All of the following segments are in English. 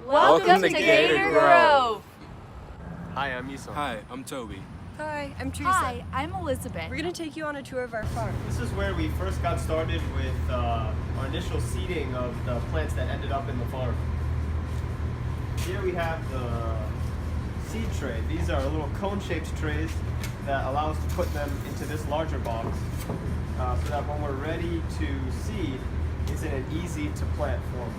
Welcome to Gator Grove. Hi, I'm Yusuf. Hi, I'm Toby. Hi, I'm Teresa. Hi, I'm Elizabeth. We're going to take you on a tour of our farm. This is where we first got started with our initial seeding of the plants that ended up in the farm. Here we have the seed tray. These are little cone-shaped trays that allow us to put them into this larger box so that when we're ready to seed, it's in an easy-to-plant form.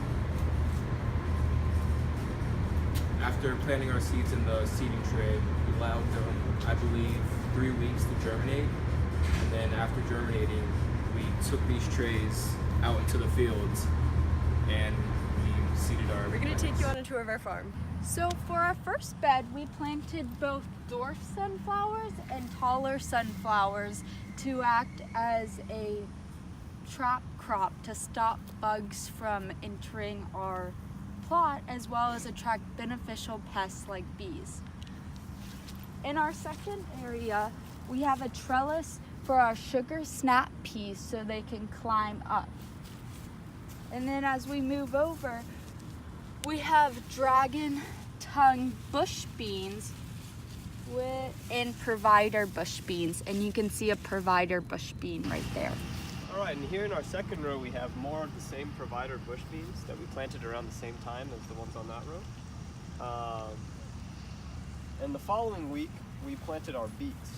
After planting our seeds in the seeding tray, we allowed them, I believe, 3 weeks to germinate. And then after germinating, we took these trays out into the fields and we seeded our We're going plants. to take you on a tour of our farm. So for our first bed, we planted both dwarf sunflowers and taller sunflowers to act as a trap crop to stop bugs from entering our plot, as well as attract beneficial pests like bees. In our second area, we have a trellis for our sugar snap peas so they can climb up. And then as we move over, we have dragon tongue bush beans and provider bush beans, and you can see a provider bush bean right there. Alright, and here in our second row we have more of the same provider bush beans that we planted around the same time as the ones on that row. And the following week we planted our beets.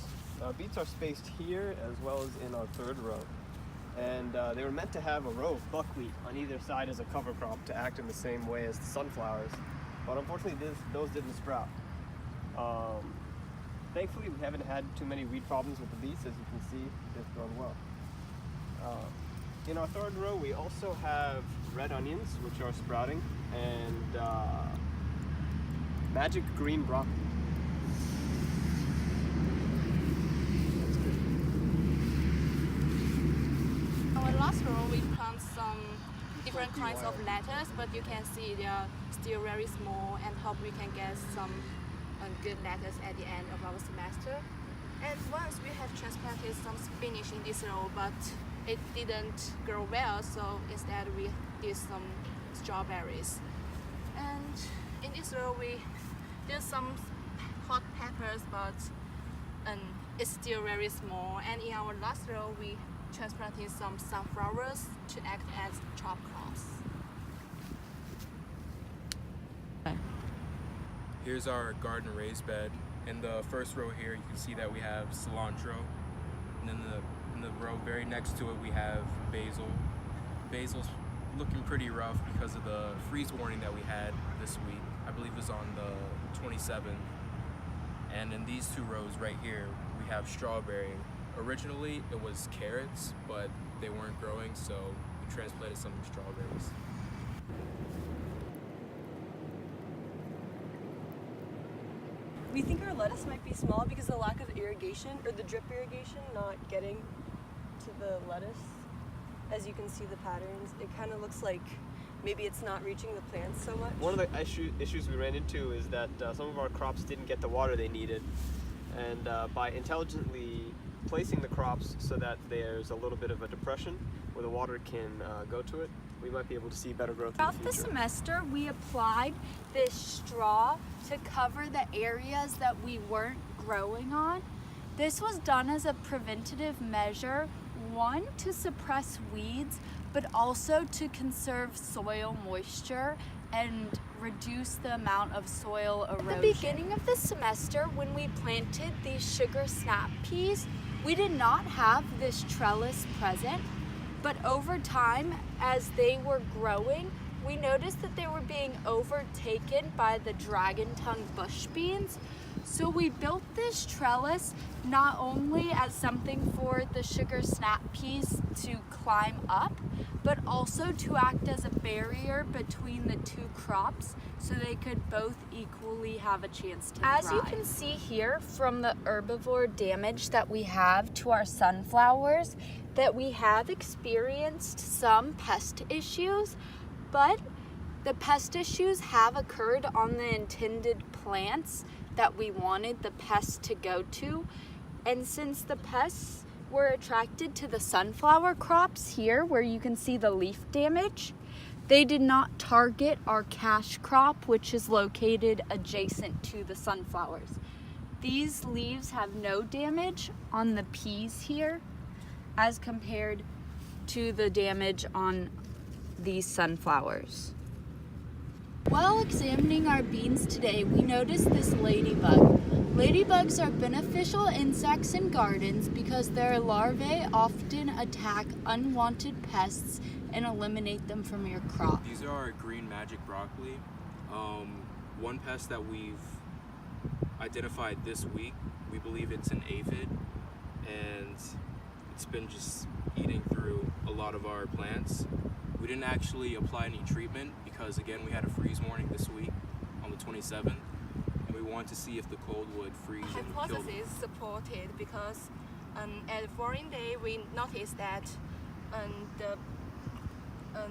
Our beets are spaced here as well as in our third row. And they were meant to have a row of buckwheat on either side as a cover crop to act in the same way as the sunflowers. But unfortunately those didn't sprout. Thankfully we haven't had too many weed problems with the beets. As you can see, they've grown well. In our third row, we also have red onions, which are sprouting, and magic green broccoli. Our last row, we plant some different kinds of lettuce, but you can see they are still very small, and hope we can get some good lettuce at the end of our semester. And once we have transplanted some spinach in this row, but it didn't grow well, so instead we did some strawberries. And in this row we did some hot peppers, but it's still very small. And in our last row we transplanted some sunflowers to act as crop crops. Here's our garden raised bed. In the first row here, you can see that we have cilantro. And then in the row very next to it, we have basil. Basil's looking pretty rough because of the freeze warning that we had this week. I believe it was on the 27th. And in these two rows right here, we have strawberry. Originally, it was carrots, but they weren't growing, so we transplanted some strawberries. We think our lettuce might be small because of the lack of irrigation, or the drip irrigation not getting to the lettuce. As you can see the patterns, it kind of looks like maybe it's not reaching the plants so much. One of the issues we ran into is that some of our crops didn't get the water they needed. And by intelligently placing the crops so that there's a little bit of a depression where the water can go to it, we might be able to see better growth Throughout in the the future. semester, we applied this straw to cover the areas that we weren't growing on. This was done as a preventative measure, one, to suppress weeds, but also to conserve soil moisture and reduce the amount of soil erosion. At the beginning of the semester, when we planted these sugar snap peas, we did not have this trellis present, but over time, as they were growing, we noticed that they were being overtaken by the dragon tongue bush beans. So we built this trellis not only as something for the sugar snap peas to climb up, but also to act as a barrier between the two crops so they could both equally have a chance to thrive. As you can see here from the herbivore damage that we have to our sunflowers, that we have experienced some pest issues, but the pest issues have occurred on the intended plants that we wanted the pests to go to. And since the pests were attracted to the sunflower crops here, where you can see the leaf damage, They did not target our cash crop, which is located adjacent to the sunflowers. These leaves have no damage on the peas here as compared to the damage on these sunflowers. While examining our beans today, we noticed this ladybug. Ladybugs are beneficial insects in gardens because their larvae often attack unwanted pests and eliminate them from your crop. These are our green magic broccoli. One pest that we've identified this week, we believe it's an aphid, and it's been just eating through a lot of our plants. We didn't actually apply any treatment because, again, we had a freeze warning this week on the 27th, and we wanted to see if the cold would freeze and kill them. Hypothesis supported because at the following day we noticed that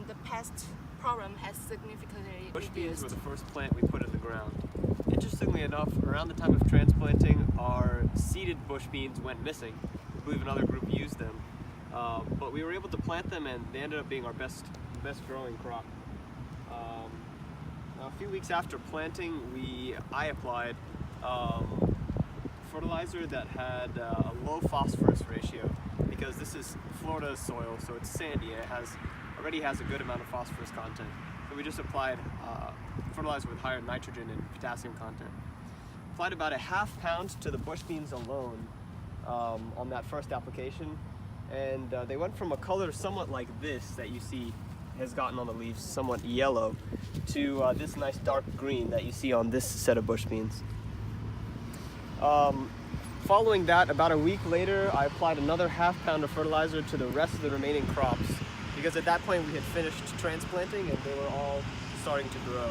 the pest problem has significantly Bush beans reduced. were the first plant we put in the ground. Interestingly enough, around the time of transplanting, our seeded bush beans went missing. We believe another group used them. But we were able to plant them, and they ended up being our best growing crop. Now, a few weeks after planting, I applied fertilizer that had a low phosphorus ratio, because this is Florida soil, so it's sandy. It already has a good amount of phosphorus content. So we just applied fertilizer with higher nitrogen and potassium content. Applied about a ½ pound to the bush beans alone on that first application, and they went from a color somewhat like this that you see has gotten on the leaves, somewhat yellow, to this nice dark green that you see on this set of bush beans. Following that, about a week later, I applied another ½ pound of fertilizer to the rest of the remaining crops, because at that point we had finished transplanting and they were all starting to grow.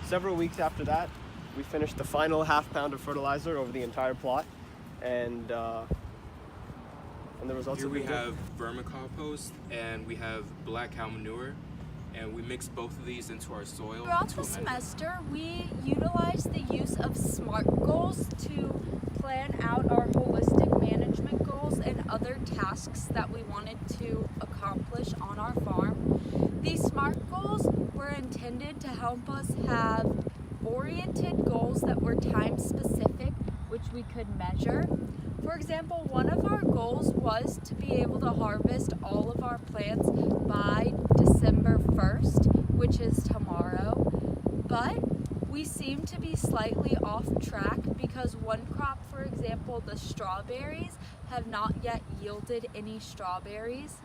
Several weeks after that, we finished the final ½ pound of fertilizer over the entire plot, and the results Here are we pretty good. have vermicompost and we have black cow manure, and we mixed both of these into our soil. Throughout to the amend it. semester, we utilized the use of SMART goals to plan out our holistic management goals and other tasks that we wanted to accomplish on our farm. These SMART goals were intended to help us have oriented goals that were time specific, which we could measure. For example, one of our goals was to be able to harvest all of our plants by December 1st, which is tomorrow. But we seem to be slightly off track because one crop, for example, the strawberries, have not yet yielded any strawberries.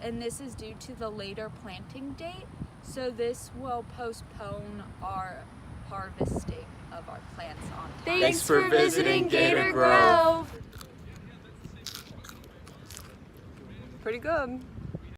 And this is due to the later planting date. So this will postpone our harvesting of our plants on time. Thanks for visiting Gator Grove. Pretty good.